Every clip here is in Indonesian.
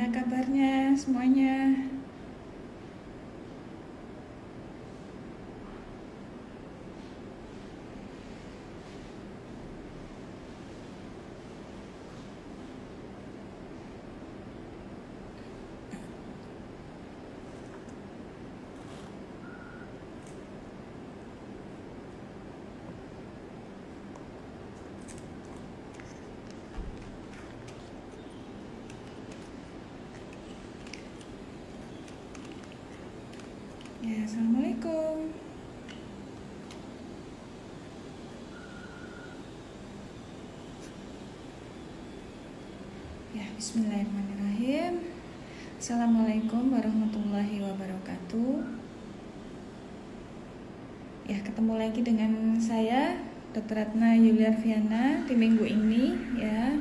Gimana kabarnya semuanya? Ya, assalamualaikum. Ya, bismillahirrahmanirrahim. Assalamualaikum warahmatullahi wabarakatuh. Ya, ketemu lagi dengan saya, Dr. Ratna Yuliarviana, di minggu ini ya.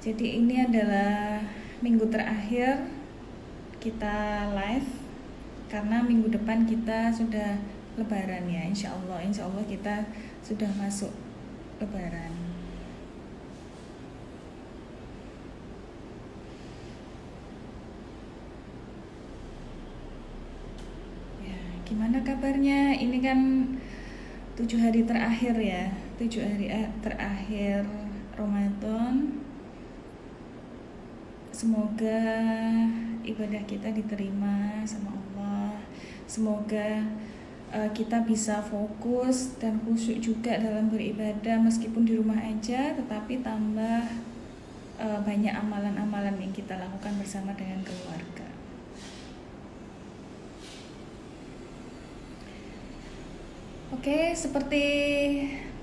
Jadi ini adalah minggu terakhir kita live, karena minggu depan kita sudah lebaran ya, insya Allah kita sudah masuk lebaran. Ya, gimana kabarnya? Ini kan 7 hari terakhir ya, 7 hari terakhir Ramadan. Semoga ibadah kita diterima sama Allah. Semoga kita bisa fokus dan khusyuk juga dalam beribadah, meskipun di rumah aja, tetapi tambah banyak amalan-amalan yang kita lakukan bersama dengan keluarga. Oke, seperti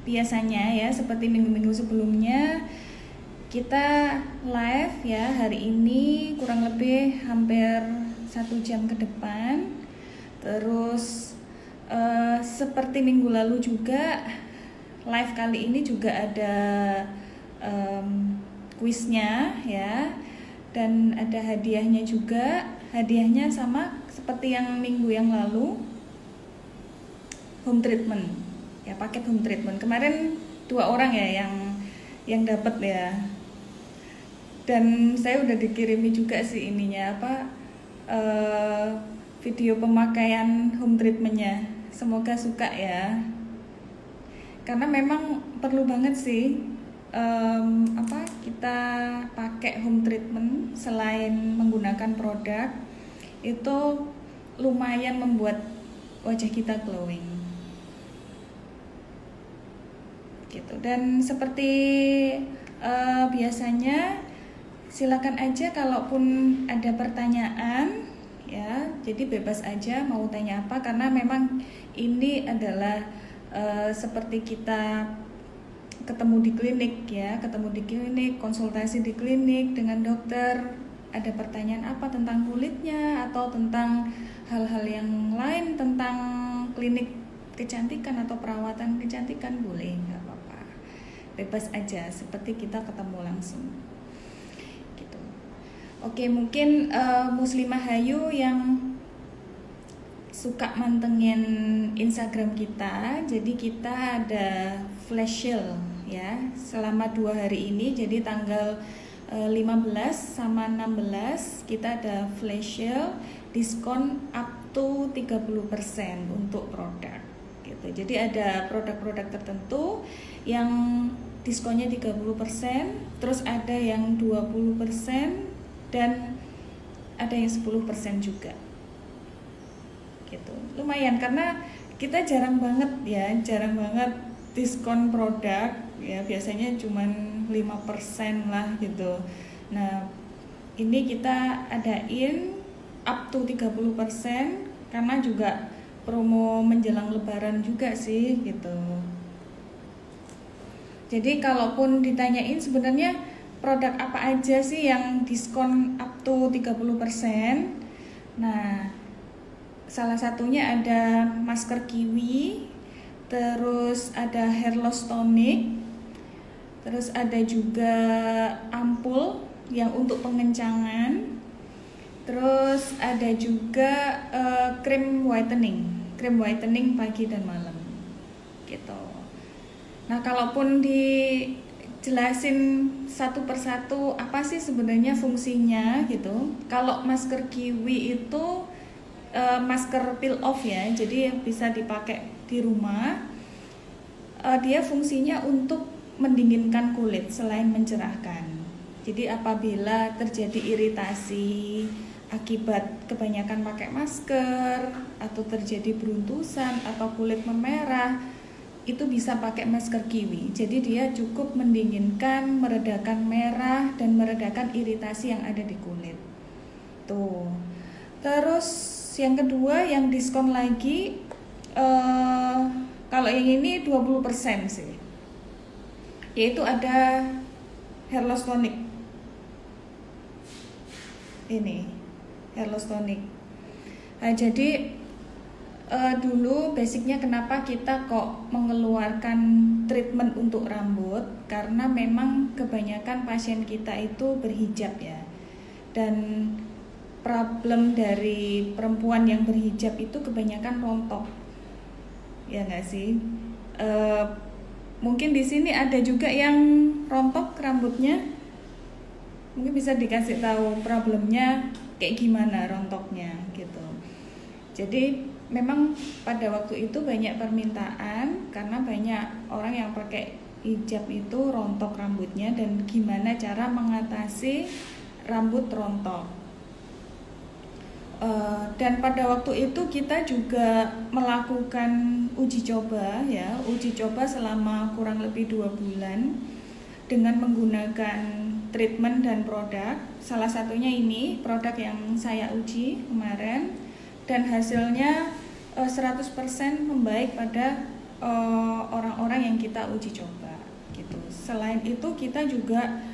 biasanya ya, seperti minggu-minggu sebelumnya, kita live ya hari ini kurang lebih hampir 1 jam ke depan. Terus seperti minggu lalu juga, live kali ini juga ada kuisnya ya, dan ada hadiahnya juga. Hadiahnya sama seperti yang minggu yang lalu, home treatment ya, paket home treatment. Kemarin 2 orang ya yang dapat ya. Dan saya udah dikirimi juga sih ininya video pemakaian home treatmentnya. Semoga suka ya, karena memang perlu banget sih kita pakai home treatment. Selain menggunakan produk, itu lumayan membuat wajah kita glowing gitu. Dan seperti biasanya, silakan aja kalaupun ada pertanyaan ya, jadi bebas aja mau tanya apa, karena memang ini adalah seperti kita ketemu di klinik ya, konsultasi di klinik dengan dokter. Ada pertanyaan apa tentang kulitnya atau tentang hal-hal yang lain tentang klinik kecantikan atau perawatan kecantikan, boleh, nggak apa-apa, bebas aja, seperti kita ketemu langsung gitu. Oke, mungkin Muslimah Hayu yang suka mantengin Instagram kita, jadi kita ada flash sale ya selama 2 hari ini. Jadi tanggal 15 sama 16 kita ada flash sale, diskon up to 30% untuk produk gitu. Jadi ada produk-produk tertentu yang diskonnya 30%, terus ada yang 20%, dan ada yang 10% juga gitu. Lumayan, karena kita jarang banget diskon produk ya, biasanya cuman 5% lah gitu. Nah, ini kita adain up to 30%, karena juga promo menjelang lebaran juga sih gitu. Jadi kalaupun ditanyain sebenarnya produk apa aja sih yang diskon up to 30%, nah salah satunya ada masker kiwi, terus ada hair loss tonic, terus ada juga ampul yang untuk pengencangan, terus ada juga krim whitening pagi dan malam gitu. Nah, kalaupun di jelasin satu persatu apa sih sebenarnya fungsinya gitu. Kalau masker kiwi itu masker peel off ya, jadi bisa dipakai di rumah. Dia fungsinya untuk mendinginkan kulit selain mencerahkan. Jadi apabila terjadi iritasi akibat kebanyakan pakai masker atau terjadi beruntusan atau kulit memerah, itu bisa pakai masker kiwi. Jadi dia cukup mendinginkan, meredakan merah dan meredakan iritasi yang ada di kulit. Tuh. Terus yang kedua yang diskon lagi, kalau yang ini 20% sih. Yaitu ada hair loss tonic. Ini hair loss tonic. Nah, jadi dulu basicnya kenapa kita kok mengeluarkan treatment untuk rambut, karena memang kebanyakan pasien kita itu berhijab ya, dan problem dari perempuan yang berhijab itu kebanyakan rontok, ya nggak sih? Mungkin di sini ada juga yang rontok rambutnya, mungkin bisa dikasih tahu problemnya kayak gimana rontoknya gitu. Jadi memang pada waktu itu banyak permintaan karena banyak orang yang pakai hijab itu rontok rambutnya dan gimana cara mengatasi rambut rontok. Dan pada waktu itu kita juga melakukan uji coba ya, uji coba selama kurang lebih 2 bulan dengan menggunakan treatment dan produk. Salah satunya ini produk yang saya uji kemarin, dan hasilnya 100% membaik pada orang-orang yang kita uji coba gitu. Selain itu kita juga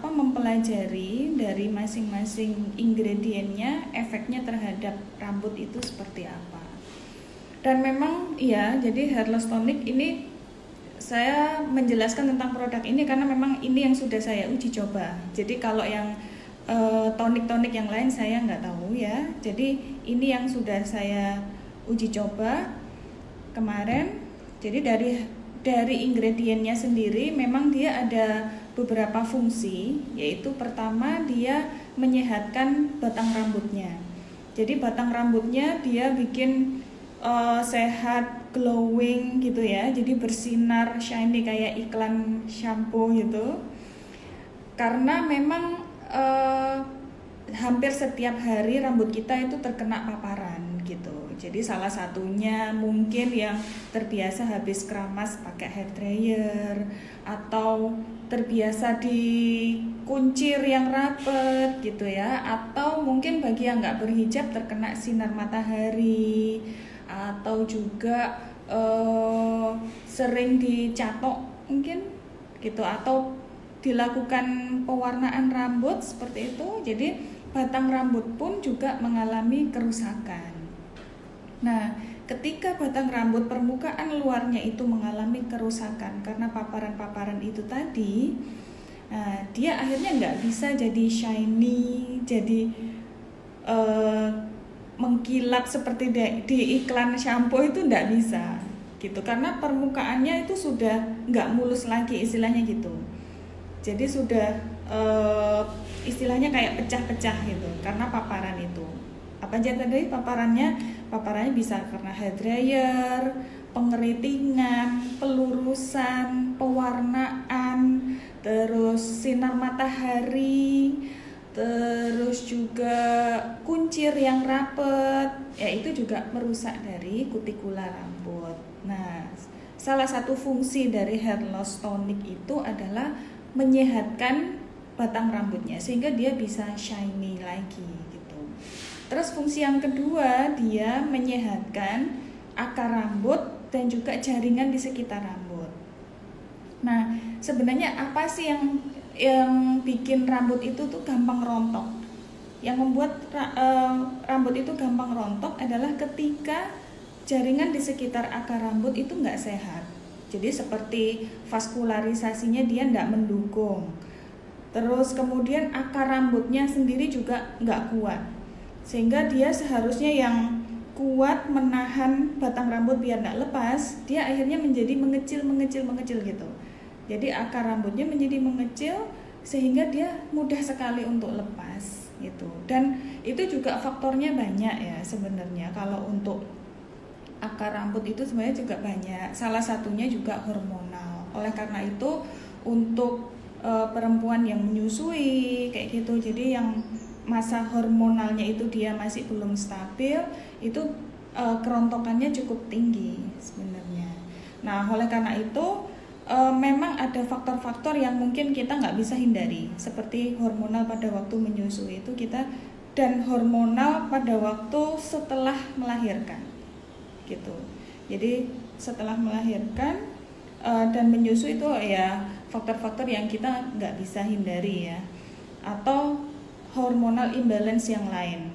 mempelajari dari masing-masing ingredientnya, efeknya terhadap rambut itu seperti apa. Dan memang ya, jadi hair loss tonic ini saya menjelaskan tentang produk ini karena memang ini yang sudah saya uji coba. Jadi kalau yang tonik-tonik yang lain saya nggak tahu ya. Jadi ini yang sudah saya uji coba kemarin. Jadi dari ingredientnya sendiri memang dia ada beberapa fungsi, yaitu pertama dia menyehatkan batang rambutnya. Jadi batang rambutnya dia bikin sehat, glowing gitu ya. Jadi bersinar, shiny kayak iklan shampoo gitu. Karena memang hampir setiap hari rambut kita itu terkena paparan gitu. Jadi salah satunya mungkin yang terbiasa habis keramas pakai hair dryer, atau terbiasa dikuncir yang rapet gitu ya, atau mungkin bagi yang nggak berhijab terkena sinar matahari, atau juga sering dicatok mungkin gitu, atau dilakukan pewarnaan rambut seperti itu. Jadi batang rambut pun juga mengalami kerusakan. Nah, ketika batang rambut permukaan luarnya itu mengalami kerusakan karena paparan-paparan itu tadi, nah, dia akhirnya nggak bisa jadi shiny, jadi mengkilap seperti di iklan shampoo itu nggak bisa gitu, karena permukaannya itu sudah nggak mulus lagi istilahnya gitu. Jadi sudah istilahnya kayak pecah-pecah gitu karena paparan itu. Apa aja tadi paparannya? Paparannya bisa karena hair dryer, pengeritingan, pelurusan, pewarnaan, terus sinar matahari, terus juga kuncir yang rapet, ya itu juga merusak dari kutikula rambut. Nah, salah satu fungsi dari hair loss tonic itu adalah menyehatkan batang rambutnya sehingga dia bisa shiny lagi gitu. Terus fungsi yang kedua, dia menyehatkan akar rambut dan juga jaringan di sekitar rambut. Nah, sebenarnya apa sih yang bikin rambut itu tuh gampang rontok? Yang membuat rambut itu gampang rontok adalah ketika jaringan di sekitar akar rambut itu nggak sehat. Jadi seperti vaskularisasinya dia nggak mendukung. Terus kemudian akar rambutnya sendiri juga nggak kuat. Sehingga dia seharusnya yang kuat menahan batang rambut biar nggak lepas, dia akhirnya menjadi mengecil gitu. Jadi akar rambutnya menjadi mengecil sehingga dia mudah sekali untuk lepas gitu. Dan itu juga faktornya banyak ya sebenarnya. Kalau untuk akar rambut itu sebenarnya juga banyak. Salah satunya juga hormonal. Oleh karena itu untuk perempuan yang menyusui kayak gitu, jadi yang masa hormonalnya itu dia masih belum stabil, itu kerontokannya cukup tinggi sebenarnya. Nah, oleh karena itu memang ada faktor-faktor yang mungkin kita nggak bisa hindari, seperti hormonal pada waktu menyusui itu kita, dan hormonal pada waktu setelah melahirkan gitu. Jadi setelah melahirkan dan menyusui itu ya faktor-faktor yang kita nggak bisa hindari ya, atau hormonal imbalance yang lain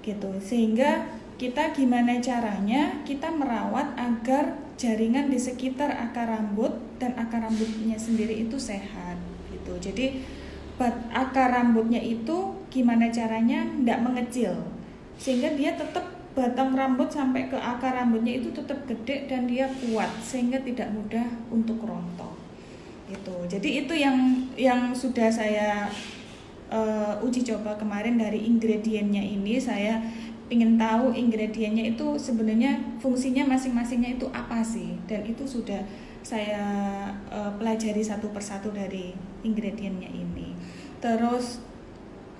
gitu. Sehingga kita gimana caranya kita merawat agar jaringan di sekitar akar rambut dan akar rambutnya sendiri itu sehat gitu. Jadi akar rambutnya itu gimana caranya nggak mengecil sehingga dia tetap, batang rambut sampai ke akar rambutnya itu tetap gede dan dia kuat sehingga tidak mudah untuk rontok gitu. Jadi itu yang sudah saya uji coba kemarin dari ingredientnya ini. Saya ingin tahu ingredientnya itu sebenarnya fungsinya masing-masingnya itu apa sih, dan itu sudah saya pelajari satu persatu dari ingredientnya ini. Terus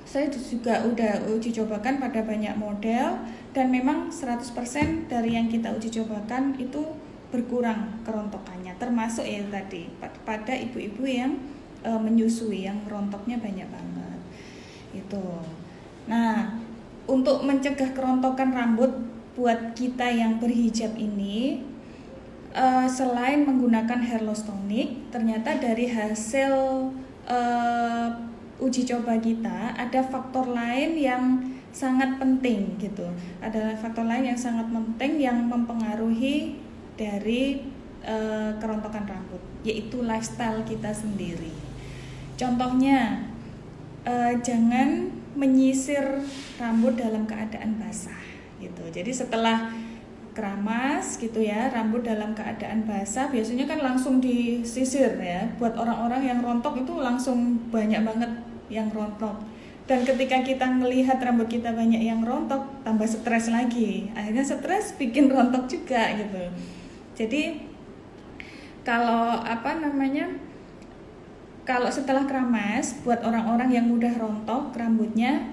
saya juga udah uji cobakan pada banyak model dan memang 100% dari yang kita uji cobakan itu berkurang kerontokannya, termasuk ya tadi pada ibu-ibu yang menyusui yang rontoknya banyak banget itu. Nah, untuk mencegah kerontokan rambut buat kita yang berhijab ini, selain menggunakan hair loss tonic, ternyata dari hasil uji coba kita ada faktor lain yang sangat penting gitu. Ada faktor lain yang sangat penting yang mempengaruhi dari kerontokan rambut, yaitu lifestyle kita sendiri. Contohnya, jangan menyisir rambut dalam keadaan basah gitu. Jadi setelah keramas gitu ya, rambut dalam keadaan basah biasanya kan langsung disisir ya. Buat orang-orang yang rontok itu langsung banyak banget yang rontok. Dan ketika kita melihat rambut kita banyak yang rontok, tambah stres lagi. Akhirnya stres bikin rontok juga gitu. Jadi kalau kalau setelah keramas, buat orang-orang yang mudah rontok rambutnya,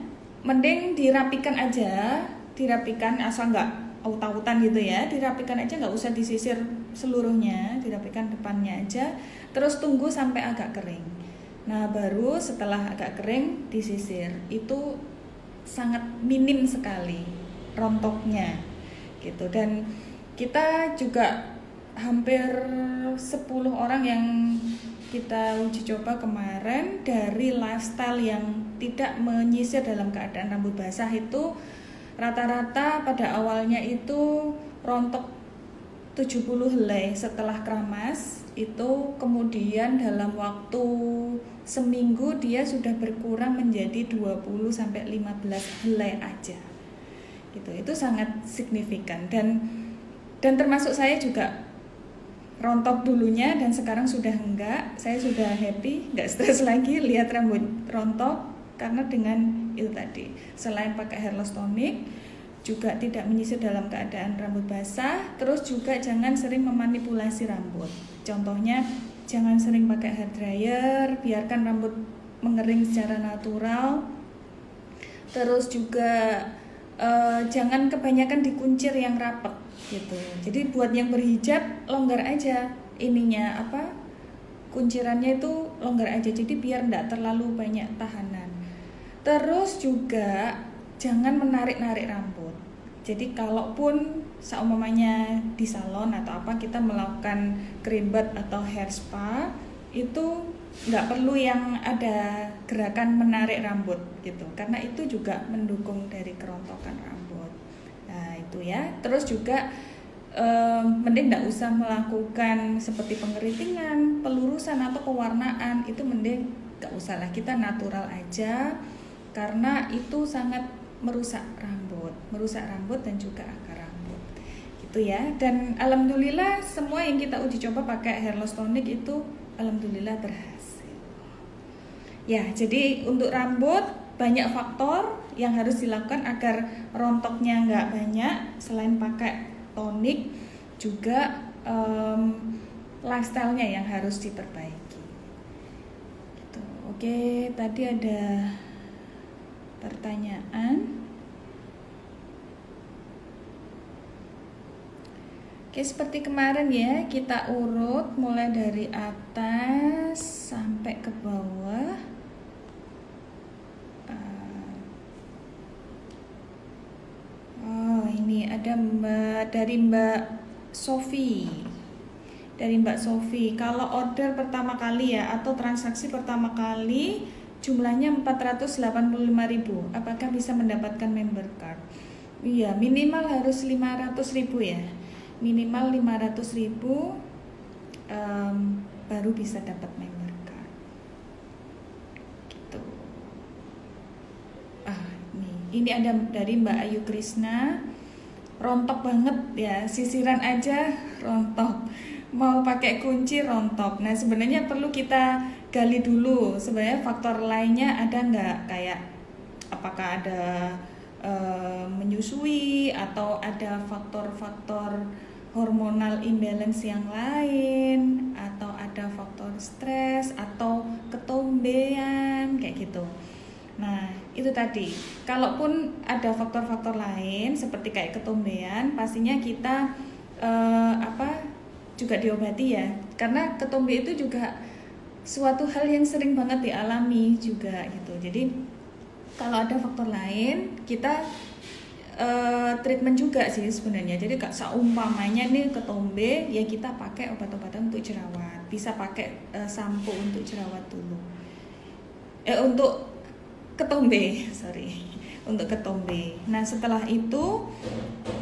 mending dirapikan aja, dirapikan asal nggak aut-autan gitu ya, dirapikan aja, nggak usah disisir seluruhnya, dirapikan depannya aja, terus tunggu sampai agak kering. Nah, baru setelah agak kering disisir. Itu sangat minim sekali rontoknya gitu. Dan kita juga hampir 10 orang yang kita uji coba kemarin dari lifestyle yang tidak menyisir dalam keadaan rambut basah itu rata-rata pada awalnya itu rontok 70 helai setelah keramas itu, kemudian dalam waktu seminggu dia sudah berkurang menjadi 20 sampai 15 helai aja. Gitu. Itu sangat signifikan dan termasuk saya juga rontok dulunya dan sekarang sudah enggak. Saya sudah happy, enggak stres lagi lihat rambut rontok karena dengan itu tadi. Selain pakai hair loss tonic, juga tidak menyisir dalam keadaan rambut basah, terus juga jangan sering memanipulasi rambut. Contohnya, jangan sering pakai hair dryer, biarkan rambut mengering secara natural. Terus juga jangan kebanyakan dikuncir yang rapat gitu. Jadi buat yang berhijab longgar aja ininya kuncirannya itu longgar aja. Jadi biar enggak terlalu banyak tahanan. Terus juga jangan menarik-narik rambut. Jadi kalaupun seumpamanya di salon atau kita melakukan creambath atau hair spa, itu nggak perlu yang ada gerakan menarik rambut gitu, karena itu juga mendukung dari kerontokan rambut. Nah itu ya. Terus juga mending nggak usah melakukan seperti pengeritingan, pelurusan atau pewarnaan, itu mending nggak usah lah, kita natural aja, karena itu sangat merusak rambut dan juga akar rambut gitu ya. Dan alhamdulillah semua yang kita uji coba pakai hair loss tonic itu alhamdulillah berhasil. Ya, jadi untuk rambut banyak faktor yang harus dilakukan agar rontoknya nggak banyak. Selain pakai tonik, juga lifestyle-nya yang harus diperbaiki. Gitu. Oke, tadi ada pertanyaan. Oke, seperti kemarin ya, kita urut mulai dari atas sampai ke bawah. Oh, ini ada dari Mbak Sofi. Dari Mbak Sofi, kalau order pertama kali ya atau transaksi pertama kali jumlahnya 485.000, apakah bisa mendapatkan member card? Iya, minimal harus 500.000 ya. Minimal 500.000 baru bisa dapat member card. Gitu. Ini ada dari Mbak Ayu Krisna. Rontok banget ya, sisiran aja rontok. Mau pakai kunci rontok. Nah, sebenarnya perlu kita gali dulu. Sebenarnya faktor lainnya ada nggak? Kayak apakah ada menyusui atau ada faktor-faktor hormonal imbalance yang lain, atau ada faktor stres atau ketombean kayak gitu. Nah, itu tadi. Kalaupun ada faktor-faktor lain seperti kayak ketombean, pastinya kita juga diobati ya. Karena ketombe itu juga suatu hal yang sering banget dialami juga gitu. Jadi kalau ada faktor lain, kita treatment juga sih sebenarnya. Jadi seumpamanya nih ketombe, ya kita pakai obat-obatan untuk jerawat. Bisa pakai sampo untuk jerawat dulu. Untuk ketombe, untuk ketombe. Nah, setelah itu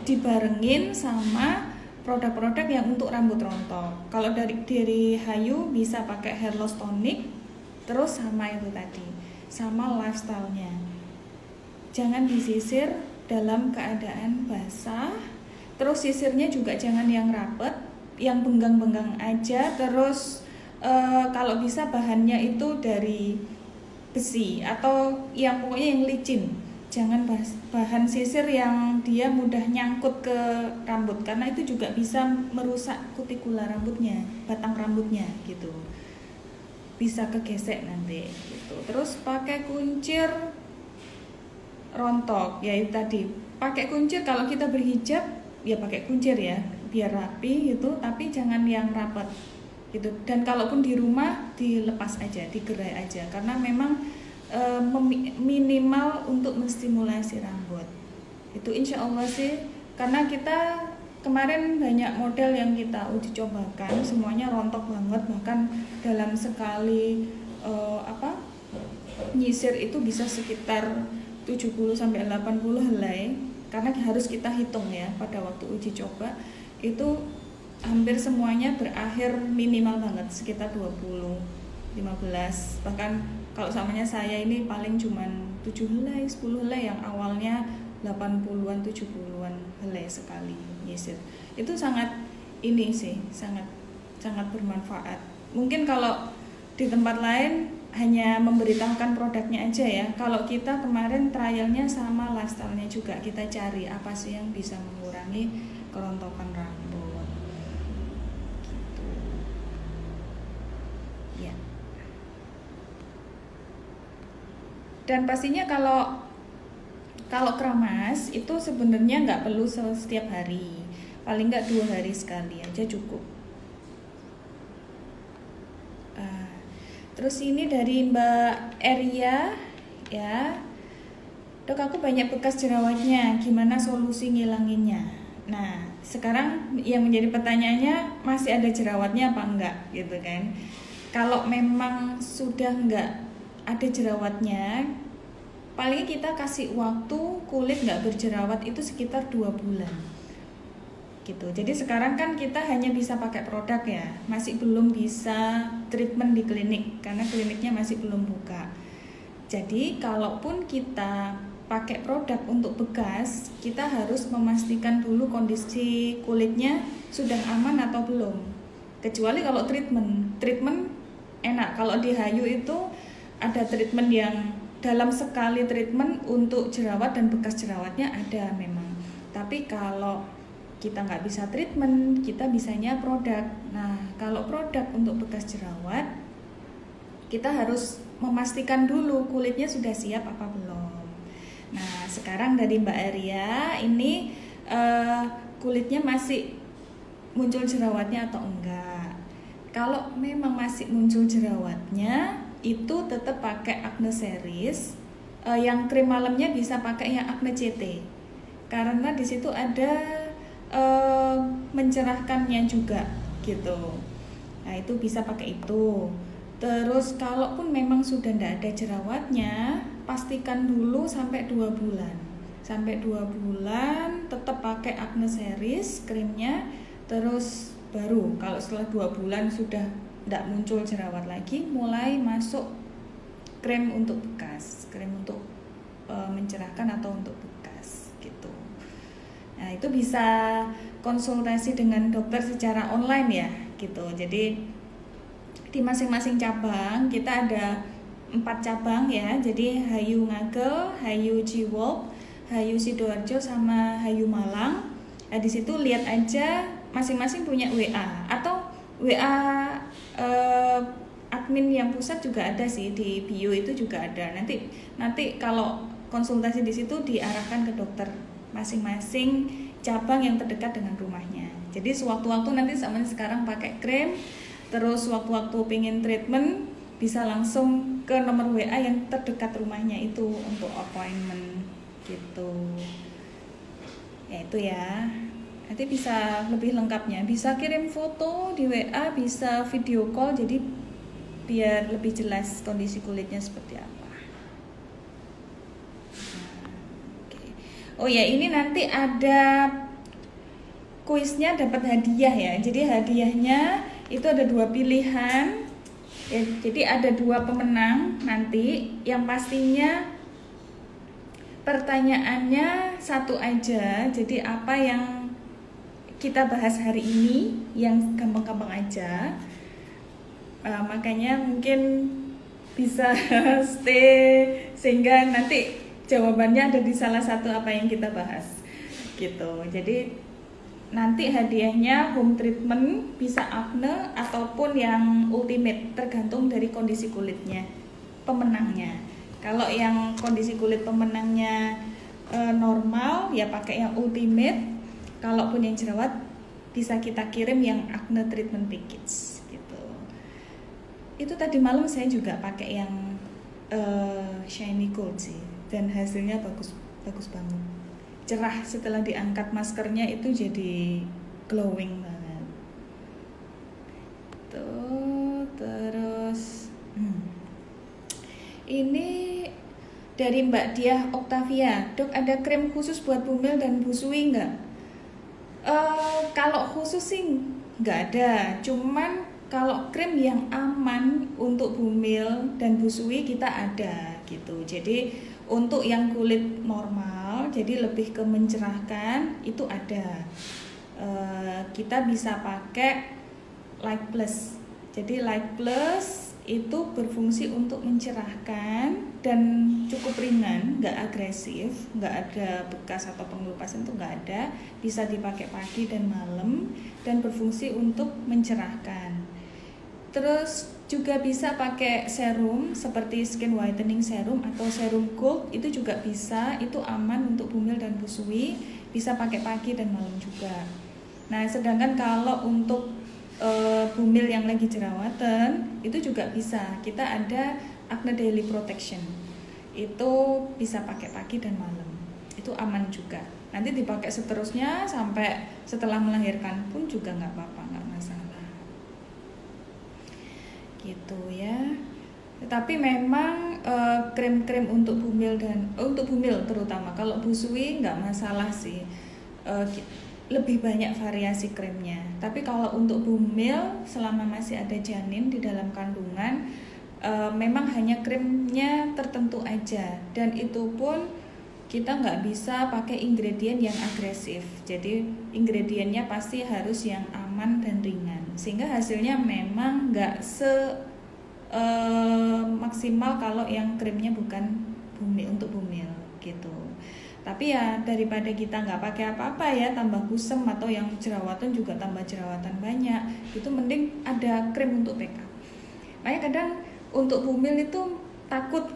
dibarengin sama produk-produk yang untuk rambut rontok. Kalau dari Hayu bisa pakai hair loss tonic, terus sama itu tadi, sama lifestyle-nya. Jangan disisir dalam keadaan basah. Terus sisirnya juga jangan yang rapet, yang benggang-benggang aja. Terus kalau bisa bahannya itu dari besi atau yang pokoknya yang licin. Jangan bahan sisir yang dia mudah nyangkut ke rambut, karena itu juga bisa merusak kutikula rambutnya, batang rambutnya gitu. Bisa kegesek nanti gitu. Terus pakai kuncir rontok, yaitu tadi pakai kuncir. Kalau kita berhijab ya pakai kuncir ya, biar rapi gitu, tapi jangan yang rapat gitu. Dan kalaupun di rumah dilepas aja, digerai aja, karena memang minimal untuk menstimulasi rambut. Itu insya Allah sih, karena kita kemarin banyak model yang kita uji cobakan, semuanya rontok banget, bahkan dalam sekali nyisir itu bisa sekitar 70-80 helai, karena harus kita hitung ya pada waktu uji coba itu hampir semuanya berakhir minimal banget sekitar 20, 15, bahkan kalau samanya saya ini paling cuman 7 helai, 10 helai, yang awalnya 80-an, 70-an helai sekali nyisir. Itu sangat sangat bermanfaat. Mungkin kalau di tempat lain hanya memberitahukan produknya aja ya. Kalau kita kemarin trialnya sama lifestyle-nya juga, kita cari apa sih yang bisa mengurangi kerontokan rambut. Gitu. Ya. Dan pastinya kalau keramas itu sebenarnya nggak perlu setiap hari, paling nggak 2 hari sekali aja cukup. Terus ini dari Mbak Eria ya, Dok, aku banyak bekas jerawatnya, gimana solusi ngilanginnya? Nah, sekarang yang menjadi pertanyaannya, masih ada jerawatnya apa enggak gitu kan? Kalau memang sudah enggak ada jerawatnya, paling kita kasih waktu kulit nggak berjerawat itu sekitar 2 bulan gitu. Jadi sekarang kan kita hanya bisa pakai produk ya, masih belum bisa treatment di klinik karena kliniknya masih belum buka. Jadi kalaupun kita pakai produk untuk bekas, kita harus memastikan dulu kondisi kulitnya sudah aman atau belum. Kecuali kalau treatment enak. Kalau di Hayu itu ada treatment yang dalam sekali treatment untuk jerawat dan bekas jerawatnya ada memang. Tapi kalau kita nggak bisa treatment, kita bisanya produk. Nah, kalau produk untuk bekas jerawat, kita harus memastikan dulu kulitnya sudah siap apa belum. Nah, sekarang dari Mbak Aria, ini kulitnya masih muncul jerawatnya atau enggak? Kalau memang masih muncul jerawatnya, itu tetap pakai Acne Series. Yang krim malamnya bisa pakai yang Acne CT, karena di situ ada mencerahkannya juga gitu. Nah, itu bisa pakai itu. Terus kalaupun memang sudah tidak ada jerawatnya, pastikan dulu sampai 2 bulan. Sampai 2 bulan tetap pakai Acne Series krimnya. Terus baru kalau setelah 2 bulan sudah tidak muncul jerawat lagi, mulai masuk krim untuk bekas, krim untuk mencerahkan atau untuk bekas gitu. Nah, itu bisa konsultasi dengan dokter secara online ya gitu. Jadi di masing-masing cabang kita ada 4 cabang ya. Jadi Hayu Ngagel, Hayu Jiwok, Hayu Sidoarjo sama Hayu Malang. Nah, di situ lihat aja masing-masing punya WA atau WA admin yang pusat juga ada sih, di bio itu juga ada. Nanti kalau konsultasi di situ diarahkan ke dokter masing-masing cabang yang terdekat dengan rumahnya. Jadi sewaktu-waktu nanti sama sekarang pakai krim, terus waktu-waktu pengen treatment bisa langsung ke nomor WA yang terdekat rumahnya itu untuk appointment gitu. Ya itu ya. Nanti bisa lebih lengkapnya, bisa kirim foto di WA, bisa video call, jadi biar lebih jelas kondisi kulitnya seperti apa. Oh ya, ini nanti ada kuisnya, dapat hadiah ya. Jadi hadiahnya itu ada 2 pilihan ya, jadi ada 2 pemenang nanti. Yang pastinya pertanyaannya satu aja. Jadi apa yang kita bahas hari ini yang gampang-gampang aja, makanya mungkin bisa stay sehingga nanti jawabannya ada di salah satu apa yang kita bahas gitu. Jadi nanti hadiahnya home treatment, bisa acne ataupun yang ultimate, tergantung dari kondisi kulitnya pemenangnya. Kalau yang kondisi kulit pemenangnya normal ya pakai yang ultimate. Kalaupun yang jerawat bisa kita kirim yang acne treatment package gitu. Itu tadi malam saya juga pakai yang shiny gold sih, dan hasilnya bagus banget, cerah. Setelah diangkat maskernya itu jadi glowing banget tuh. Terus ini dari Mbak Diah Octavia, dok ada krim khusus buat bumil dan busui nggak? Kalau khusus sih nggak ada, cuman kalau krim yang aman untuk bumil dan busui kita ada gitu. Jadi untuk yang kulit normal, jadi lebih ke mencerahkan, itu ada. Kita bisa pakai Light Plus. Jadi Light Plus itu berfungsi untuk mencerahkan dan cukup ringan, nggak agresif, nggak ada bekas atau pengelupasan, itu nggak ada. Bisa dipakai pagi dan malam dan berfungsi untuk mencerahkan. Terus juga bisa pakai serum seperti skin whitening serum atau serum gold, itu juga bisa, itu aman untuk bumil dan busui, bisa pakai pagi dan malam juga. Nah, sedangkan kalau untuk bumil yang lagi jerawatan itu juga bisa, kita ada Acne Daily Protection, itu bisa pakai pagi dan malam, itu aman juga. Nanti dipakai seterusnya sampai setelah melahirkan pun juga nggak apa-apa, nggak masalah gitu ya. Tetapi memang krim-krim untuk bumil dan untuk bumil terutama, kalau busui nggak masalah sih, lebih banyak variasi krimnya. Tapi kalau untuk bumil selama masih ada janin di dalam kandungan, memang hanya krimnya tertentu aja, dan itu pun kita nggak bisa pakai ingredient yang agresif. Jadi ingredientnya pasti harus yang aman dan ringan, sehingga hasilnya memang nggak maksimal kalau yang krimnya bukan bumil, untuk bumil gitu. Tapi ya daripada kita nggak pakai apa-apa ya, tambah kusem, atau yang jerawatan juga tambah jerawatan banyak, itu mending ada krim untuk backup. Makanya kadang untuk bumil itu takut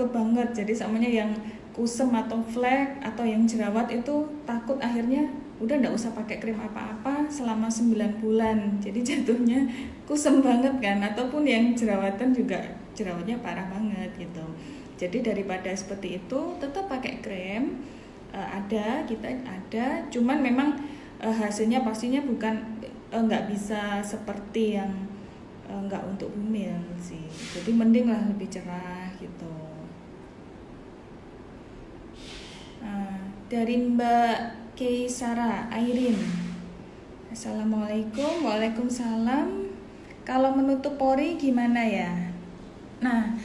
banget. Jadi samanya yang kusem atau flek atau yang jerawat itu takut, akhirnya udah nggak usah pakai krim apa-apa selama 9 bulan. Jadi jatuhnya kusem banget kan, ataupun yang jerawatan juga jerawatnya parah banget gitu. Jadi daripada seperti itu, tetap pakai krim. Kita ada, cuman memang hasilnya pastinya bukan nggak bisa seperti yang nggak untuk bumil sih. Jadi mending lah lebih cerah gitu. Dari Mbak Keisara Airin, Assalamualaikum. Waalaikumsalam. Kalau menutup pori gimana ya? Nah,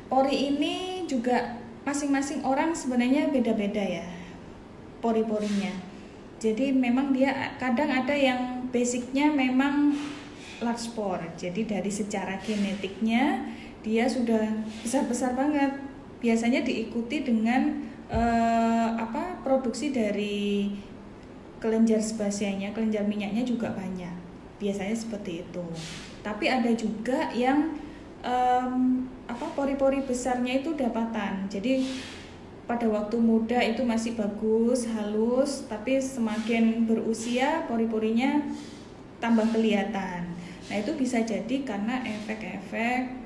pori ini juga masing-masing orang sebenarnya beda-beda ya pori-porinya. Jadi memang dia kadang ada yang basicnya memang large pore. Jadi dari secara genetiknya dia sudah besar-besar banget. Biasanya diikuti dengan produksi dari kelenjar sebasianya, kelenjar minyaknya juga banyak. Biasanya seperti itu. Tapi ada juga yang pori-pori besarnya itu dapatan. Jadi pada waktu muda itu masih bagus, halus, tapi semakin berusia pori-porinya tambah kelihatan. Nah, itu bisa jadi karena efek-efek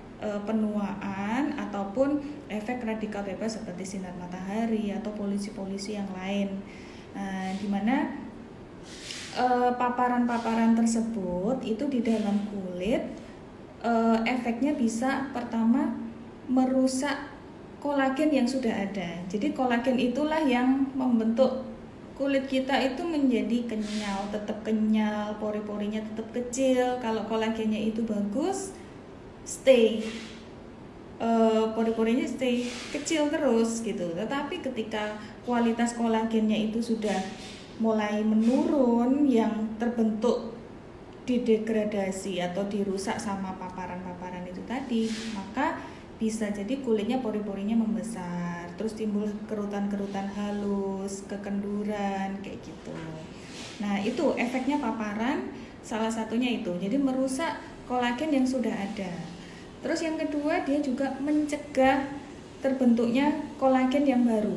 penuaan ataupun efek radikal bebas seperti sinar matahari atau polusi-polusi yang lain. Dimana paparan-paparan tersebut itu di dalam kulit efeknya bisa pertama merusak kolagen yang sudah ada. Jadi kolagen itulah yang membentuk kulit kita itu menjadi kenyal, tetap kenyal, pori-porinya tetap kecil. Kalau kolagennya itu bagus, stay, pori-porinya stay kecil terus gitu. Tetapi ketika kualitas kolagennya itu sudah mulai menurun, yang terbentuk didegradasi atau dirusak sama paparan-paparan itu tadi, maka bisa jadi kulitnya pori-porinya membesar, terus timbul kerutan-kerutan halus, kekenduran kayak gitu. Nah, itu efeknya paparan, salah satunya itu. Jadi merusak kolagen yang sudah ada. Terus yang kedua, dia juga mencegah terbentuknya kolagen yang baru.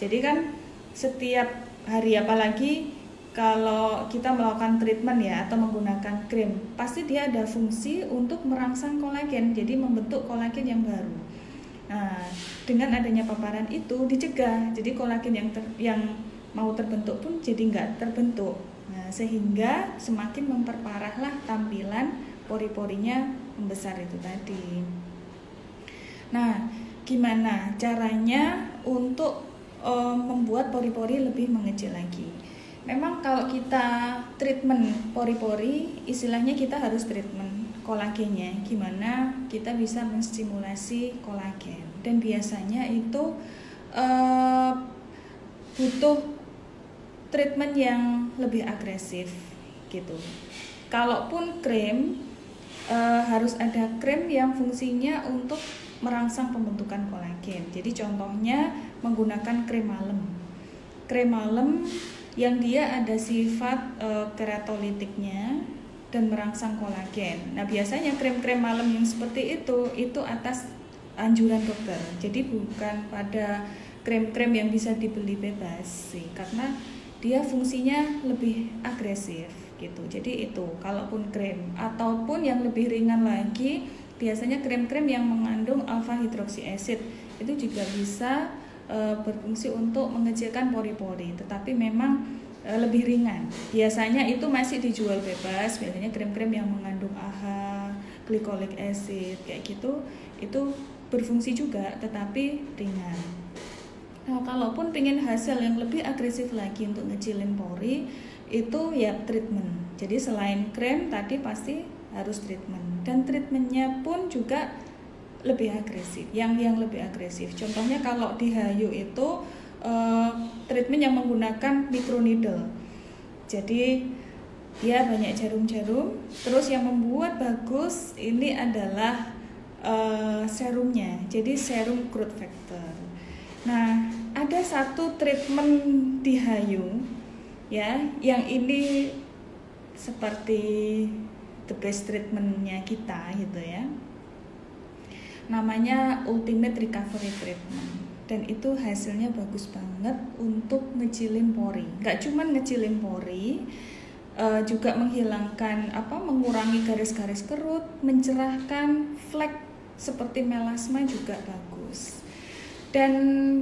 Jadi kan setiap hari, apalagi kalau kita melakukan treatment ya atau menggunakan krim, pasti dia ada fungsi untuk merangsang kolagen, jadi membentuk kolagen yang baru. Nah, dengan adanya paparan itu dicegah, jadi kolagen yang mau terbentuk pun jadi nggak terbentuk. Nah, sehingga semakin memperparahlah tampilan pori-porinya membesar itu tadi. Nah, gimana caranya untuk membuat pori-pori lebih mengecil lagi? Memang kalau kita treatment pori-pori, istilahnya kita harus treatment kolagennya. Gimana kita bisa menstimulasi kolagen. Dan biasanya itu butuh treatment yang lebih agresif gitu. Kalaupun krim, harus ada krim yang fungsinya untuk merangsang pembentukan kolagen. Jadi contohnya menggunakan krim malam. Krim malam yang dia ada sifat keratolitiknya dan merangsang kolagen. Nah, biasanya krim-krim malam yang seperti itu atas anjuran dokter. Jadi bukan pada krim-krim yang bisa dibeli bebas sih, karena dia fungsinya lebih agresif gitu. Jadi itu kalaupun krim, ataupun yang lebih ringan lagi, biasanya krim-krim yang mengandung alpha hidroksi acid itu juga bisa berfungsi untuk mengecilkan pori-pori, tetapi memang lebih ringan. Biasanya itu masih dijual bebas, biasanya krim-krim yang mengandung AHA, glycolic acid kayak gitu, itu berfungsi juga tetapi ringan. Nah, kalaupun pengen hasil yang lebih agresif lagi untuk ngecilin pori, itu ya treatment. Jadi selain krim tadi pasti harus treatment, dan treatmentnya pun juga lebih agresif, yang lebih agresif. Contohnya kalau di Hayu itu treatment yang menggunakan microneedle. Jadi dia banyak jarum-jarum. Terus yang membuat bagus ini adalah serumnya, jadi serum growth factor. Nah, ada satu treatment di Hayu ya, yang ini seperti the best treatmentnya kita gitu ya. Namanya Ultimate Recovery Treatment, dan itu hasilnya bagus banget untuk ngecilin pori. Gak cuman ngecilin pori, juga menghilangkan mengurangi garis-garis kerut, mencerahkan flek seperti melasma juga bagus. Dan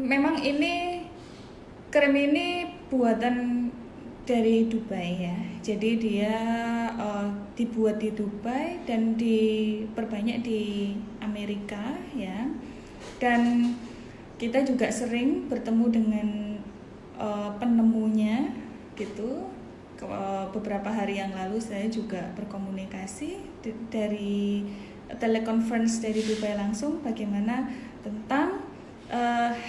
memang ini krem ini buatan dari Dubai ya. Jadi dia dibuat di Dubai dan diperbanyak di Amerika ya. Dan kita juga sering bertemu dengan penemunya gitu. Beberapa hari yang lalu saya juga berkomunikasi dari teleconference dari Dubai langsung bagaimana tentang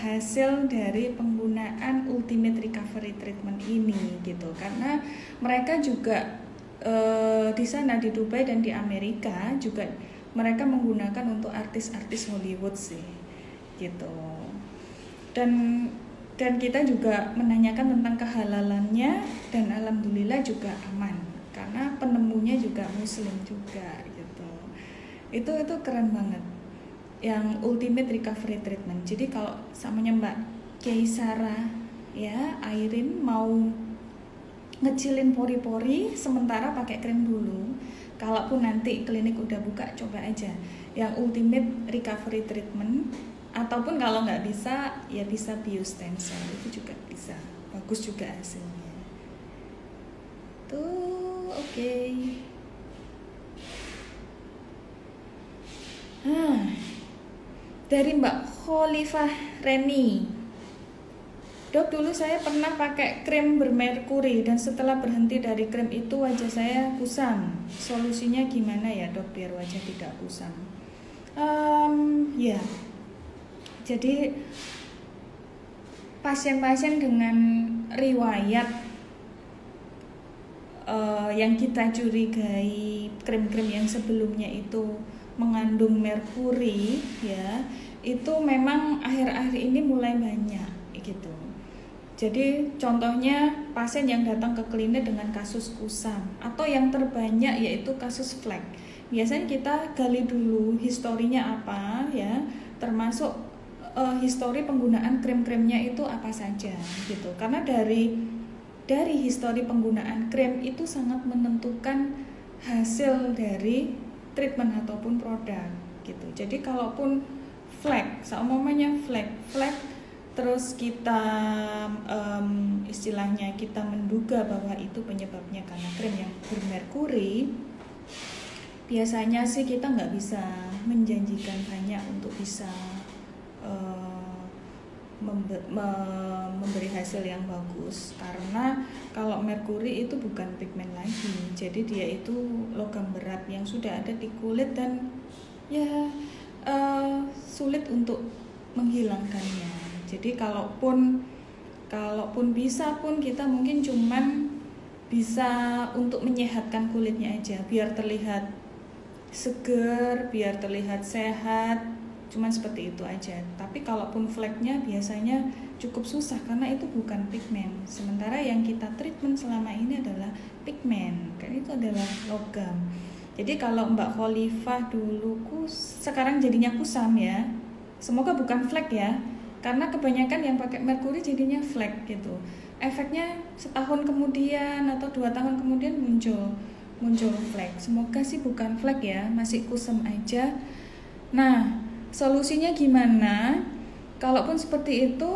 hasil dari penggunaan Ultimate Recovery Treatment ini gitu. Karena mereka juga di sana di Dubai dan di Amerika juga mereka menggunakan untuk artis-artis Hollywood sih gitu. Dan kita juga menanyakan tentang kehalalannya, dan alhamdulillah juga aman karena penemunya juga muslim juga gitu. Itu keren banget yang Ultimate Recovery Treatment. Jadi kalau samanya Mbak Keisara ya, Airin mau ngecilin pori-pori sementara pakai krim dulu. Kalaupun nanti klinik udah buka, coba aja yang Ultimate Recovery Treatment. Ataupun kalau nggak bisa, ya bisa biostem cell, itu juga bisa, bagus juga hasilnya. Tuh, oke. Dari Mbak Khalifah Reni, Dok, dulu saya pernah pakai krim bermerkuri dan setelah berhenti dari krim itu wajah saya kusam. Solusinya gimana ya Dok biar wajah tidak kusam? Ya, jadi pasien-pasien dengan riwayat yang kita curigai krim-krim yang sebelumnya itu mengandung merkuri ya, itu memang akhir-akhir ini mulai banyak gitu. Jadi contohnya pasien yang datang ke klinik dengan kasus kusam atau yang terbanyak yaitu kasus flek. Biasanya kita gali dulu historinya apa ya, termasuk histori penggunaan krim-krimnya itu apa saja gitu. Karena dari histori penggunaan krim itu sangat menentukan hasil dari treatment ataupun produk gitu. Jadi kalaupun flek, seumpamanya flek terus kita istilahnya kita menduga bahwa itu penyebabnya karena krim yang bermerkuri, biasanya sih kita nggak bisa menjanjikan banyak untuk bisa memberi hasil yang bagus, karena kalau merkuri itu bukan pigmen lagi, jadi dia itu logam berat yang sudah ada di kulit dan ya sulit untuk menghilangkannya. Jadi kalaupun bisa pun kita mungkin cuman bisa untuk menyehatkan kulitnya aja biar terlihat segar, biar terlihat sehat. Cuman seperti itu aja. Tapi kalaupun fleknya biasanya cukup susah karena itu bukan pigmen. Sementara yang kita treatment selama ini adalah pigmen, karena itu adalah logam. Jadi kalau Mbak Khalifah dulu sekarang jadinya kusam ya. Semoga bukan flek ya. Karena kebanyakan yang pakai merkuri jadinya flek gitu. Efeknya setahun kemudian atau 2 tahun kemudian muncul flek. Semoga sih bukan flek ya, masih kusam aja. Nah, solusinya gimana? Kalaupun seperti itu,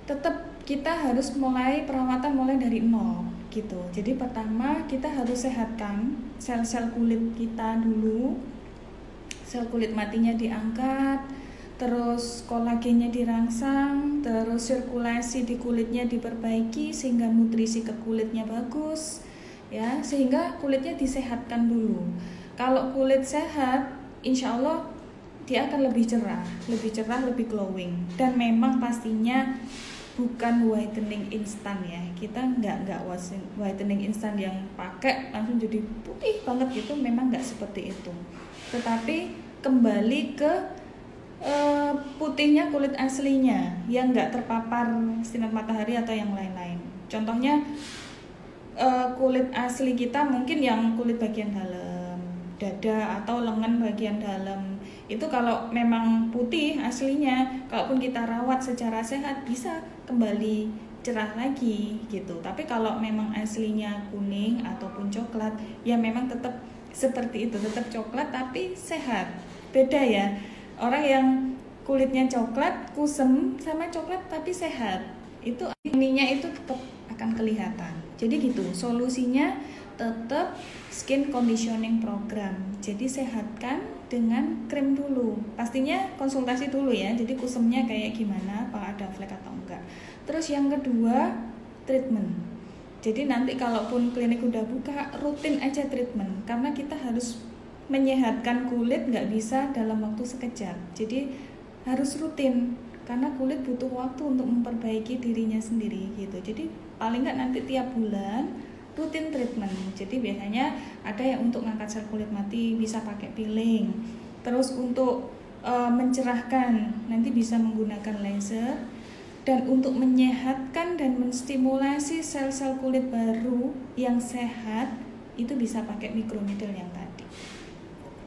tetap kita harus perawatan mulai dari nol gitu. Jadi pertama kita harus sehatkan sel-sel kulit kita dulu. Sel kulit matinya diangkat, terus kolagennya dirangsang, terus sirkulasi di kulitnya diperbaiki sehingga nutrisi ke kulitnya bagus ya, sehingga kulitnya disehatkan dulu. Kalau kulit sehat, insya Allah dia akan lebih cerah, lebih glowing. Dan memang pastinya bukan whitening instan ya. Kita nggak whitening instan yang pakai langsung jadi putih banget gitu, memang nggak seperti itu. Tetapi kembali ke putihnya kulit aslinya yang nggak terpapar sinar matahari atau yang lain-lain. Contohnya kulit asli kita mungkin yang kulit bagian dalam, dada atau lengan bagian dalam. Itu kalau memang putih aslinya, kalaupun kita rawat secara sehat bisa kembali cerah lagi gitu. Tapi kalau memang aslinya kuning ataupun coklat, ya memang tetap seperti itu, tetap coklat tapi sehat. Beda ya. Orang yang kulitnya coklat, kusem sama coklat tapi sehat. Itu ininya itu tetap akan kelihatan. Jadi gitu, solusinya tetap skin conditioning program. Jadi sehatkan dengan krim dulu. Pastinya konsultasi dulu ya. Jadi kusemnya kayak gimana, apa ada flek atau enggak. Terus yang kedua, treatment. Jadi nanti kalaupun klinik udah buka, rutin aja treatment. Karena kita harus menyehatkan kulit nggak bisa dalam waktu sekejap. Jadi harus rutin. Karena kulit butuh waktu untuk memperbaiki dirinya sendiri gitu. Jadi paling nggak nanti tiap bulan rutin treatment. Jadi biasanya ada yang untuk ngangkat sel kulit mati bisa pakai peeling. Terus untuk mencerahkan nanti bisa menggunakan laser. Dan untuk menyehatkan dan menstimulasi sel-sel kulit baru yang sehat itu bisa pakai microneedle yang tadi.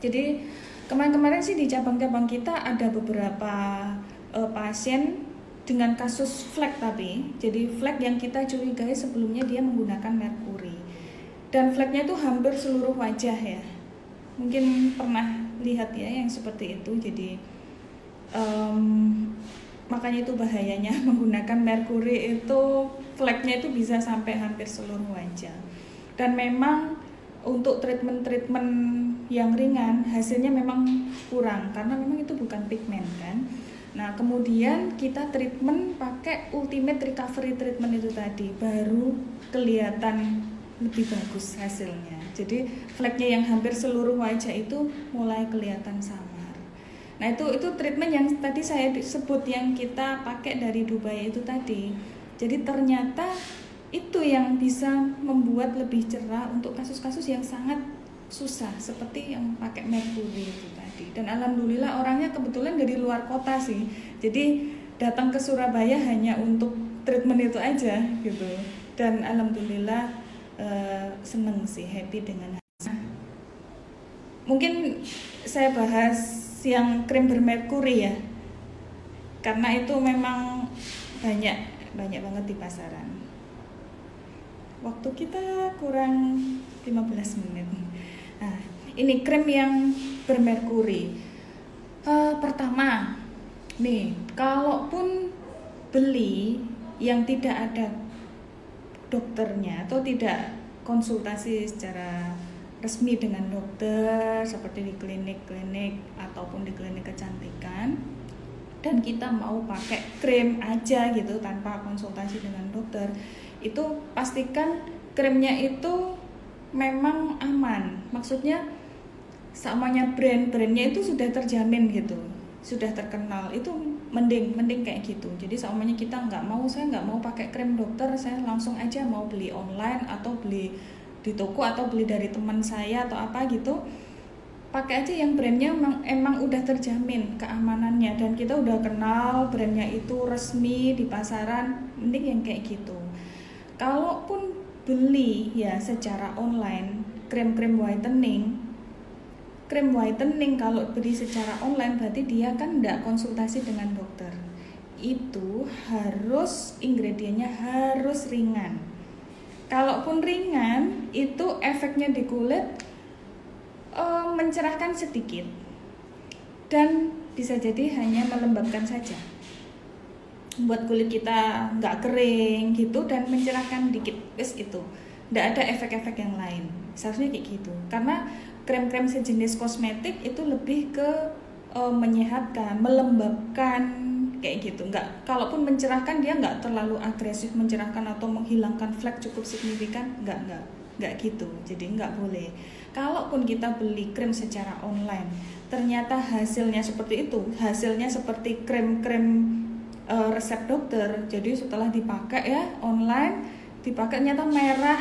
Jadi kemarin-kemarin sih di cabang-cabang kita ada beberapa pasien dengan kasus flek tapi jadi flek yang kita curigai sebelumnya dia menggunakan merkuri dan fleknya itu hampir seluruh wajah ya, mungkin pernah lihat ya yang seperti itu. Jadi makanya itu bahayanya menggunakan merkuri, itu fleknya itu bisa sampai hampir seluruh wajah. Dan memang untuk treatment yang ringan hasilnya memang kurang karena memang itu bukan pigmen kan. Nah kemudian kita treatment pakai ultimate recovery treatment itu tadi, baru kelihatan lebih bagus hasilnya. Jadi fleknya yang hampir seluruh wajah itu mulai kelihatan samar. Nah itu treatment yang tadi saya sebut yang kita pakai dari Dubai itu tadi. Jadi ternyata itu yang bisa membuat lebih cerah untuk kasus-kasus yang sangat susah seperti yang pakai merkuri itu tadi. Dan alhamdulillah orangnya kebetulan dari luar kota sih, jadi datang ke Surabaya hanya untuk treatment itu aja gitu. Dan alhamdulillah seneng sih, happy dengan hasilnya. Mungkin saya bahas yang krim bermerkuri ya, karena itu memang banyak banget di pasaran. Waktu kita kurang 15 menit. Nah, ini krim yang bermerkuri. Pertama, nih, kalaupun beli yang tidak ada dokternya atau tidak konsultasi secara resmi dengan dokter seperti di klinik-klinik ataupun di klinik kecantikan, dan kita mau pakai krim aja gitu tanpa konsultasi dengan dokter, itu pastikan krimnya itu memang aman. Maksudnya samanya brandnya itu sudah terjamin gitu, sudah terkenal, itu mending kayak gitu. Jadi seumanya kita saya nggak mau pakai krim dokter, saya langsung aja mau beli online atau beli di toko atau beli dari teman saya atau apa gitu. Pakai aja yang brandnya emang udah terjamin keamanannya dan kita udah kenal brandnya itu resmi di pasaran, mending yang kayak gitu. Kalaupun beli ya secara online krim whitening kalau beli secara online berarti dia kan nggak konsultasi dengan dokter. Itu harus ingredientnya harus ringan. Kalaupun ringan itu efeknya di kulit mencerahkan sedikit dan bisa jadi hanya melembabkan saja, buat kulit kita nggak kering gitu dan mencerahkan dikit, itu nggak ada efek-efek yang lain. Seharusnya kayak gitu, karena krem-krem sejenis kosmetik itu lebih ke menyehatkan, melembabkan kayak gitu. Nggak, kalaupun mencerahkan dia nggak terlalu agresif mencerahkan atau menghilangkan flek cukup signifikan, nggak gitu. Jadi nggak boleh. Kalaupun kita beli krim secara online, ternyata hasilnya seperti itu, hasilnya seperti krim-krim resep dokter. Jadi setelah dipakai ya online, dipakai ternyata merah,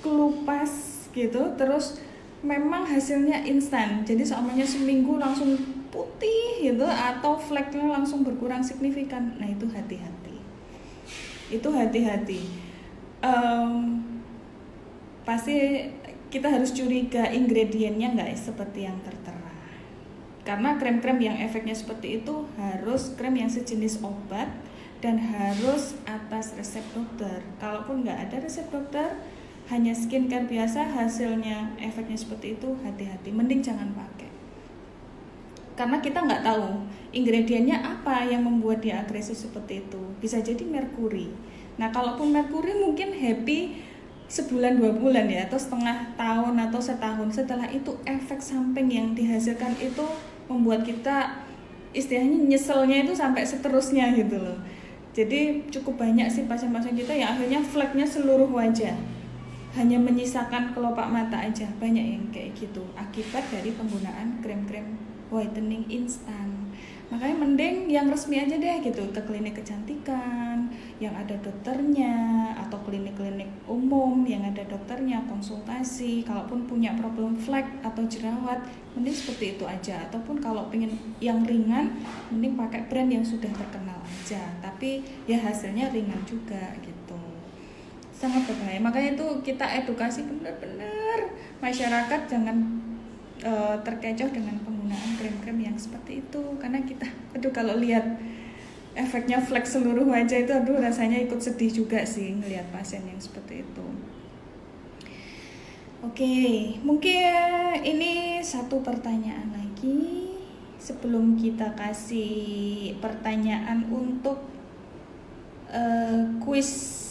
kelupas gitu, terus memang hasilnya instan, jadi semuanya seminggu langsung putih gitu atau fleknya langsung berkurang signifikan. Nah itu hati-hati, pasti kita harus curiga ingredientnya nggak seperti yang tertera. Karena krem-krem yang efeknya seperti itu harus krem yang sejenis obat dan harus atas resep dokter. Kalaupun nggak ada resep dokter, hanya skincare biasa hasilnya efeknya seperti itu, hati-hati, mending jangan pakai. Karena kita nggak tahu ingredientnya apa yang membuat dia agresif seperti itu. Bisa jadi merkuri. Nah kalaupun merkuri mungkin happy sebulan 2 bulan ya, atau setengah tahun atau setahun. Setelah itu efek samping yang dihasilkan itu membuat kita istilahnya nyeselnya itu sampai seterusnya gitu loh. Jadi cukup banyak sih pasien-pasien kita yang akhirnya fleknya seluruh wajah, hanya menyisakan kelopak mata aja. Banyak yang kayak gitu akibat dari penggunaan krem-krem whitening instan. Makanya mending yang resmi aja deh gitu, ke klinik kecantikan yang ada dokternya, atau klinik-klinik umum yang ada dokternya, konsultasi. Kalaupun punya problem flek atau jerawat, mending seperti itu aja. Ataupun kalau pengen yang ringan, mending pakai brand yang sudah terkenal aja, tapi ya hasilnya ringan juga gitu. Sangat berbahaya. Makanya itu kita edukasi benar-benar masyarakat jangan terkecoh dengan penggunaan krem-krem yang seperti itu. Karena kita, kalau lihat efeknya flek seluruh wajah itu, rasanya ikut sedih juga sih ngelihat pasien yang seperti itu. Oke, mungkin ini satu pertanyaan lagi sebelum kita kasih pertanyaan untuk kuis.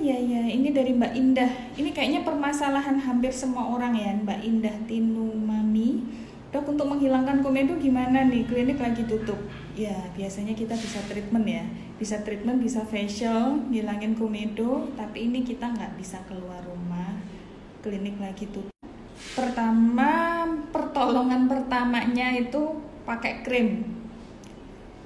Ya, ini dari Mbak Indah. Ini kayaknya permasalahan hampir semua orang ya, Mbak Indah Tinumami. Dok, untuk menghilangkan komedo gimana nih? Klinik lagi tutup. Ya, biasanya kita bisa treatment ya. Bisa treatment, bisa facial, ngilangin komedo. Tapi ini kita nggak bisa keluar rumah. Klinik lagi tutup. Pertama, pertolongan pertamanya itu pakai krim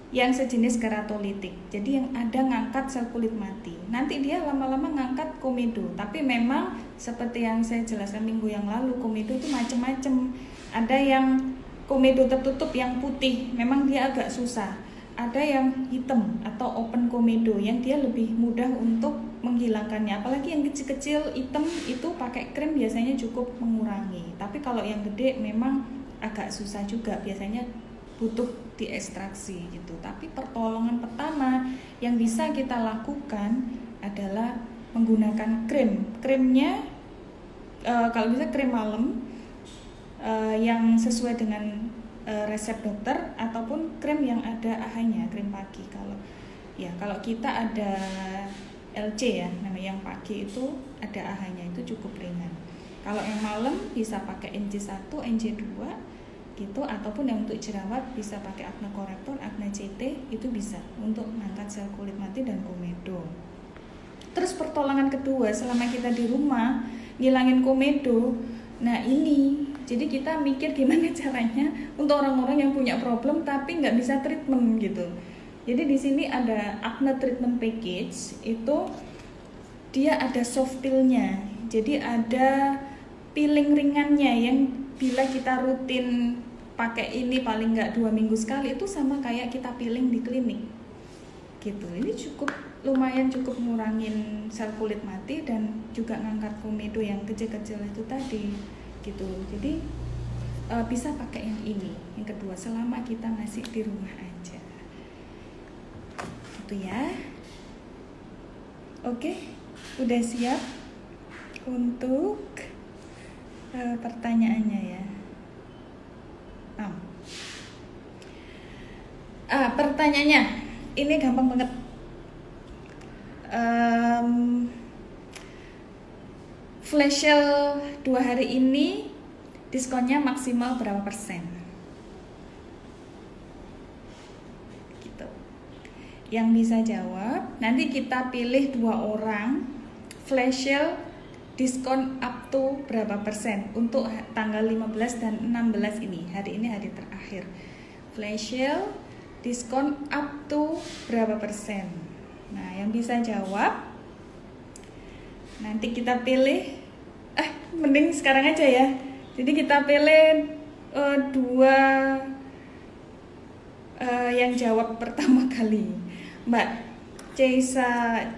yang sejenis keratolitik, jadi yang ada ngangkat sel kulit mati. Nanti dia lama-lama ngangkat komedo. Tapi memang seperti yang saya jelaskan minggu yang lalu, komedo itu macam-macam. Ada yang komedo tertutup yang putih, memang dia agak susah. Ada yang hitam atau open komedo yang dia lebih mudah untuk menghilangkannya. Apalagi yang kecil-kecil hitam itu pakai krim biasanya cukup mengurangi. Tapi kalau yang gede memang agak susah juga, biasanya butuh diekstraksi gitu. Tapi pertolongan pertama yang bisa kita lakukan adalah menggunakan krim. Krimnya kalau bisa krim malam yang sesuai dengan resep dokter, ataupun krim yang ada AHA-nya, krim pagi. Kalau kita ada LC ya, namanya yang pagi itu ada AHA-nya, itu cukup ringan. Kalau yang malam bisa pakai NC1, NC2 gitu, ataupun yang untuk jerawat bisa pakai acne corrector, acne CT, itu bisa untuk mengangkat sel kulit mati dan komedo. Terus pertolongan kedua selama kita di rumah ngilangin komedo, nah ini jadi kita mikir gimana caranya untuk orang-orang yang punya problem tapi nggak bisa treatment gitu. Jadi di sini ada acne treatment package, itu dia ada soft peel-nya, jadi ada peeling ringannya yang bila kita rutin pakai ini paling nggak 2 minggu sekali, itu sama kayak kita peeling di klinik gitu. Ini lumayan cukup ngurangin sel kulit mati dan juga ngangkat komedo yang kecil-kecil itu tadi gitu. Jadi bisa pakai yang ini, yang kedua, selama kita masih di rumah aja gitu ya. Oke, udah siap untuk pertanyaannya ya. Pertanyaannya ini gampang banget. Flash sale 2 hari ini diskonnya maksimal berapa persen? Gitu. Yang bisa jawab, nanti kita pilih 2 orang, flash sale diskon up to berapa persen untuk tanggal 15 dan 16 ini. Hari ini hari terakhir. Flash sale diskon up to berapa persen? Nah, yang bisa jawab Nanti kita pilih, mending sekarang aja ya. Jadi kita pilih dua yang jawab pertama kali, Mbak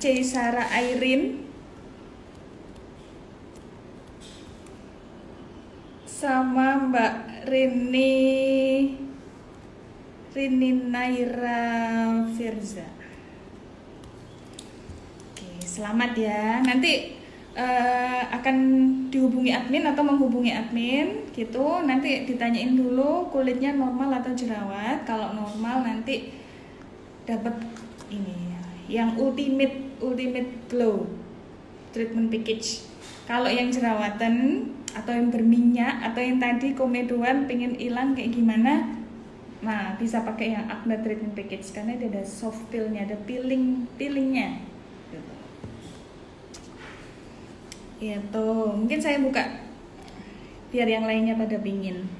Ceisara Airin sama Mbak Rini Naira Firza. Oke, selamat ya. Nanti akan dihubungi admin atau menghubungi admin gitu. Nanti ditanyain dulu kulitnya normal atau jerawat. Kalau normal nanti dapat ini yang ultimate glow treatment package. Kalau yang jerawatan atau yang berminyak atau yang tadi komedoan pengen hilang kayak gimana, nah bisa pakai yang acne treatment package karena dia ada soft peel-nya, ada peelingnya gitu. Itu mungkin saya buka biar yang lainnya pada pingin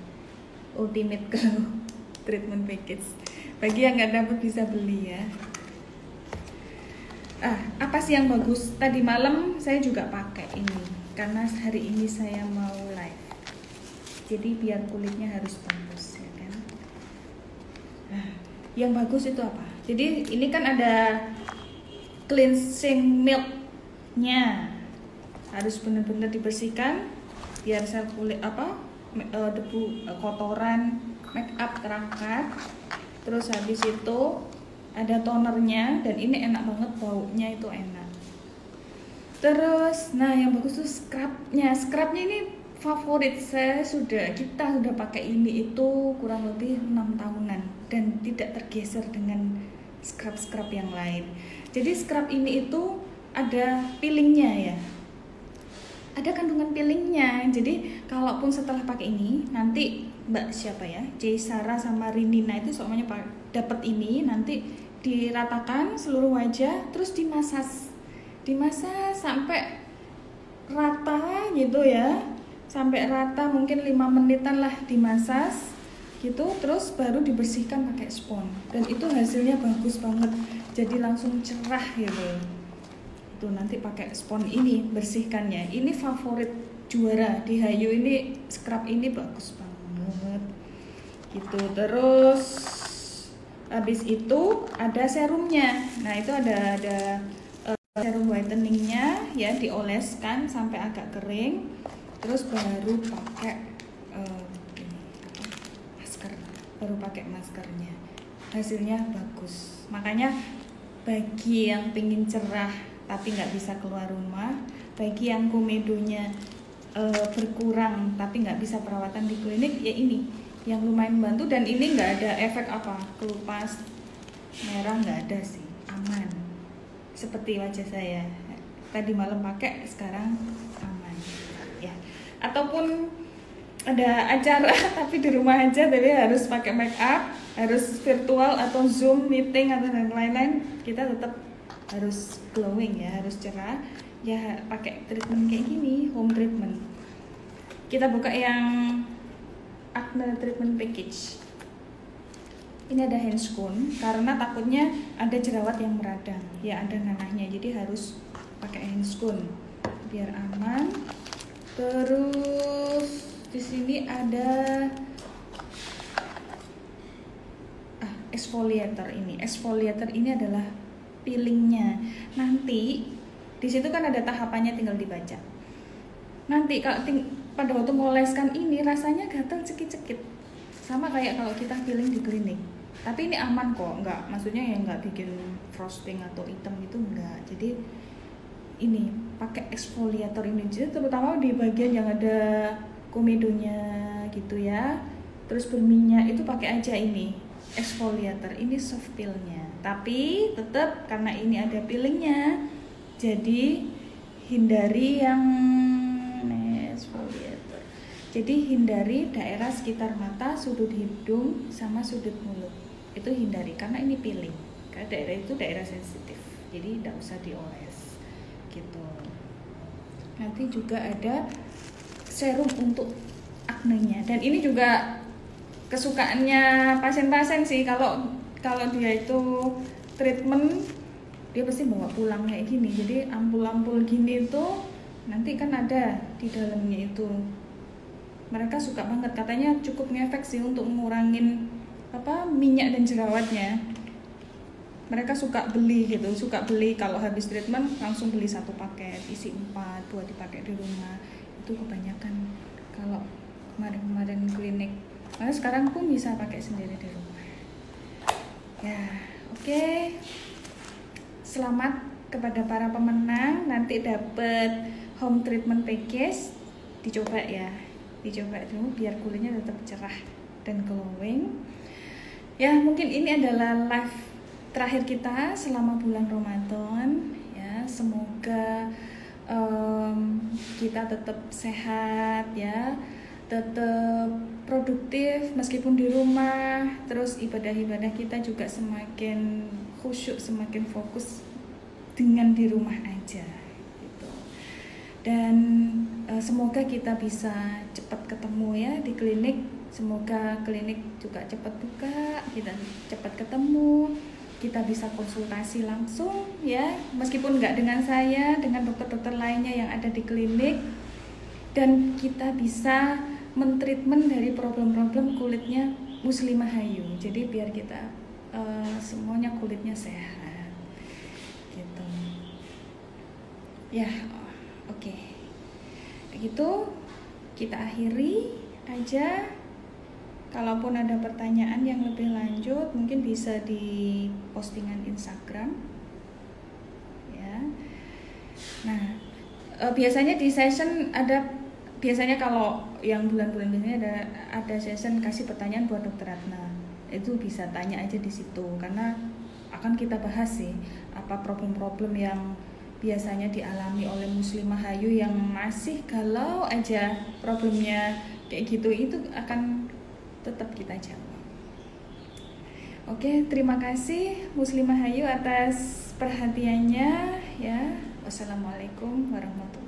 ultimate glow treatment package. Bagi yang nggak dapat bisa beli ya. Apa sih yang bagus? Tadi malam saya juga pakai ini karena hari ini saya mau live. Jadi biar kulitnya harus bagus ya kan. Yang bagus itu apa? Jadi ini kan ada cleansing milk-nya. Harus benar-benar dibersihkan biar sel kulit debu kotoran make up terangkat. Terus habis itu ada tonernya dan ini enak banget, baunya itu enak. Terus nah yang bagus tuh scrubnya ini favorit saya, kita sudah pakai ini itu kurang lebih 6 tahunan dan tidak tergeser dengan scrub yang lain. Jadi scrub ini itu ada peelingnya ya, ada kandungan peelingnya. Jadi kalaupun setelah pakai ini nanti Mbak siapa ya, Ceisara sama Rinina itu soalnya dapat ini, nanti diratakan seluruh wajah terus dimasas sampai rata gitu ya, sampai rata mungkin 5 menitan lah dimasas gitu, terus baru dibersihkan pakai spons dan itu hasilnya bagus banget, jadi langsung cerah gitu. Tuh nanti pakai spons ini bersihkannya, ini favorit juara di Hayu ini, scrub ini bagus banget gitu. Terus habis itu ada serumnya, nah itu ada serum whiteningnya ya, dioleskan sampai agak kering, terus baru pakai masker, maskernya, hasilnya bagus. Makanya bagi yang pengen cerah tapi nggak bisa keluar rumah, bagi yang komedonya berkurang tapi nggak bisa perawatan di klinik, ya ini yang lumayan membantu. Dan ini nggak ada efek kelupas merah, nggak ada sih, aman. Seperti wajah saya tadi malam pakai, sekarang aman ya. Ataupun ada acara tapi di rumah aja, tapi harus pakai make up, harus virtual atau zoom meeting atau dan lain-lain, kita tetap harus glowing ya, harus cerah ya, pakai treatment kayak gini, home treatment. Kita buka yang acne treatment package. Ini ada handscoon karena takutnya ada jerawat yang meradang ya, ada nanahnya, jadi harus pakai handscoon biar aman. Terus di sini ada exfoliator. Exfoliator ini adalah peelingnya. Nanti di situ kan ada tahapannya, tinggal dibaca. Nanti kalau pada waktu mengoleskan ini rasanya gatal cekit-cekit, sama kayak kalau kita peeling di klinik. Tapi ini aman kok, maksudnya ya nggak bikin frosting atau hitam itu enggak. Jadi ini pakai exfoliator ini, jadi terutama di bagian yang ada komedonya gitu ya, terus berminyak itu pakai aja ini exfoliator. Ini soft peel-nya, tapi tetap karena ini ada peelingnya, jadi hindari yang exfoliator. Jadi hindari daerah sekitar mata, sudut hidung, sama sudut mulut. Itu hindari karena ini peeling. Karena daerah itu daerah sensitif, jadi tidak usah dioles gitu. Nanti juga ada serum untuk acne-nya, dan ini juga kesukaannya pasien-pasien sih. Kalau dia itu treatment, dia pasti bawa pulang kayak gini. Jadi ampul-ampul gini itu nanti kan ada di dalamnya itu. Mereka suka banget, katanya cukup ngefek sih untuk ngurangin minyak dan jerawatnya. Mereka suka beli gitu, kalau habis treatment langsung beli 1 paket isi 4 buat dipakai di rumah. Itu kebanyakan kalau kemarin klinik. Nah, sekarang pun bisa pakai sendiri di rumah. Ya, oke. Selamat kepada para pemenang, nanti dapat home treatment package. Dicoba dulu biar kulitnya tetap cerah dan glowing. Ya, mungkin ini adalah live terakhir kita selama bulan Ramadan ya. Semoga kita tetap sehat ya, tetap produktif meskipun di rumah. Terus ibadah-ibadah kita juga semakin khusyuk, semakin fokus dengan di rumah aja gitu. Dan semoga kita bisa cepat ketemu ya di klinik. Semoga klinik juga cepat buka, kita cepat ketemu, kita bisa konsultasi langsung ya, meskipun nggak dengan saya, dengan dokter-dokter lainnya yang ada di klinik, dan kita bisa mentreatment dari problem-problem kulitnya Muslimah Hayu. Jadi biar kita semuanya kulitnya sehat gitu ya. Oke. Gitu kita akhiri aja. Kalaupun ada pertanyaan yang lebih lanjut, mungkin bisa di postingan Instagram ya. Nah, biasanya di session biasanya kalau yang bulan-bulan biasanya ada session kasih pertanyaan buat Dokter Ratna. Itu bisa tanya aja di situ, karena akan kita bahas sih apa problem-problem yang biasanya dialami oleh Muslimah Hayu yang masih galau aja problemnya kayak gitu. Itu akan tetap kita jawab. Oke, terima kasih Muslimah Hayu atas perhatiannya ya. Wassalamualaikum warahmatullahi wabarakatuh.